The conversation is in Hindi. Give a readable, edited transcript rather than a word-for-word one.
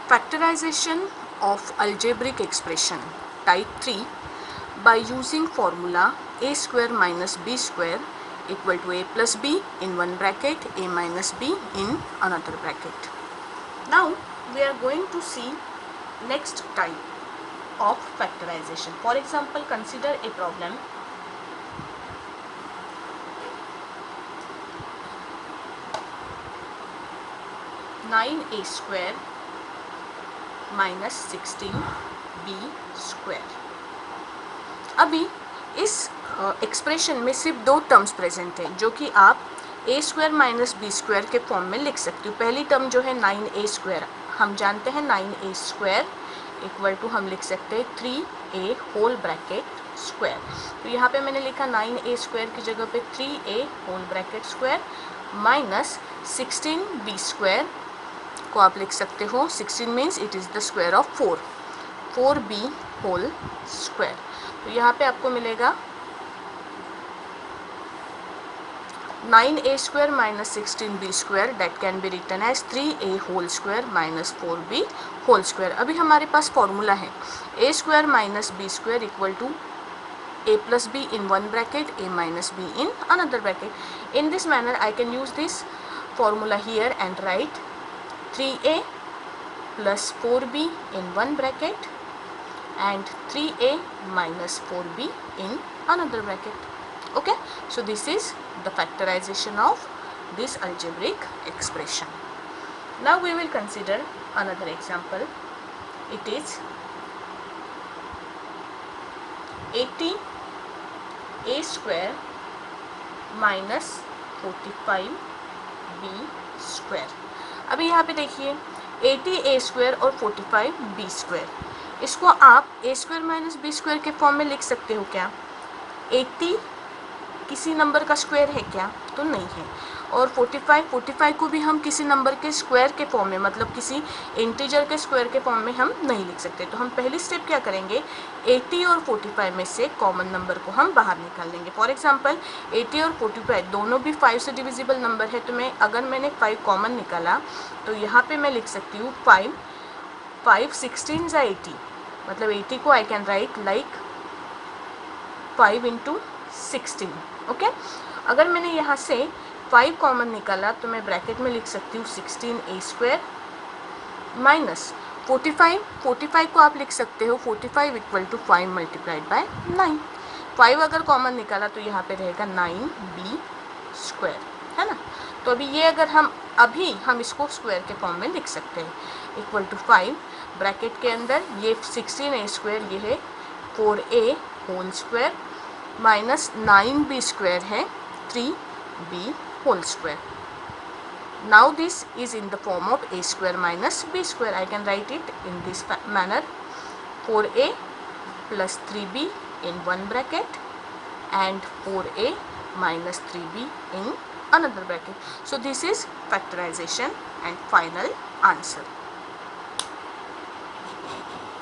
Factorization of algebraic expression type 3 by using formula a square minus b square equal to a plus b in one bracket, a minus b in another bracket. Now we are going to see next type of factorization. For example, consider a problem nine a square minus 16b square. अभी इस एक्सप्रेशन में सिर्फ दो टर्म्स प्रेजेंट हैं जो कि आप a square minus B square के फॉर्म में लिख सकते हो. पहली टर्म जो है 9a स्क्वायर, हम जानते हैं 9a स्क्वायर इक्वल टू हम लिख सकते हैं 3a होल ब्रैकेट स्क्वायर. तो यहाँ पे मैंने लिखा 9a स्क्वायर की जगह पे 3a whole bracket square minus 16b square को आप लिख सकते हो 16 means it is the square of 4b whole square. तो यहाँ पे आपको मिलेगा 9a square minus 16b square that can be written as 3a whole square minus 4b whole square. अभी हमारे पास फॉर्मूला है a square minus b square equal to a plus b in one bracket, a minus b in another bracket. In this manner I can use this formula here and write 3a plus 4b in one bracket and 3a minus 4b in another bracket. Okay, so this is the factorization of this algebraic expression. Now we will consider another example. It is 80a square minus 45b square. अभी यहाँ पे देखिए 80a स्क्वायर और 45b स्क्वायर, इसको आप a square minus b square के फॉर्म में लिख सकते हो क्या? 80 किसी नंबर का स्क्वायर है क्या? तो नहीं है. और 45 को भी हम किसी नंबर के स्क्वायर के फॉर्म में, मतलब किसी इंटीजर के स्क्वायर के फॉर्म में हम नहीं लिख सकते. तो हम पहली स्टेप क्या करेंगे, 80 और 45 में से कॉमन नंबर को हम बाहर निकाल लेंगे. फॉर एग्जांपल 80 और 45 दोनों भी 5 से डिविजिबल नंबर है. तो मैंने 5 कॉमन निकाला तो यहाँ पे मैं लिख सकती हूँ 5 16 जा 80, मतलब 80 को I can write like 5 into 16. Okay, अगर मैंने यहाँ से 5 कॉमन निकाला तो मैं ब्रैकेट में लिख सकती हूँ 16a स्क्वायर माइनस 45 को आप लिख सकते हो 45 इक्वल टू 5 मल्टीप्लाइड बाय 9. 5 अगर कॉमन निकाला तो यहाँ पे रहेगा 9b स्क्वायर, है ना. तो अभी ये अगर हम इसको स्क्वायर के फॉर्म में लिख सकते हैं इक्वल टू 5 ब्रैकेट के अंदर ये 16a स्क्वायर, ये है 4a whole square minus 9b square है 3b whole square. Now this is in the form of a square minus b square. I can write it in this manner 4a plus 3b in one bracket and 4a minus 3b in another bracket. So this is factorization and final answer.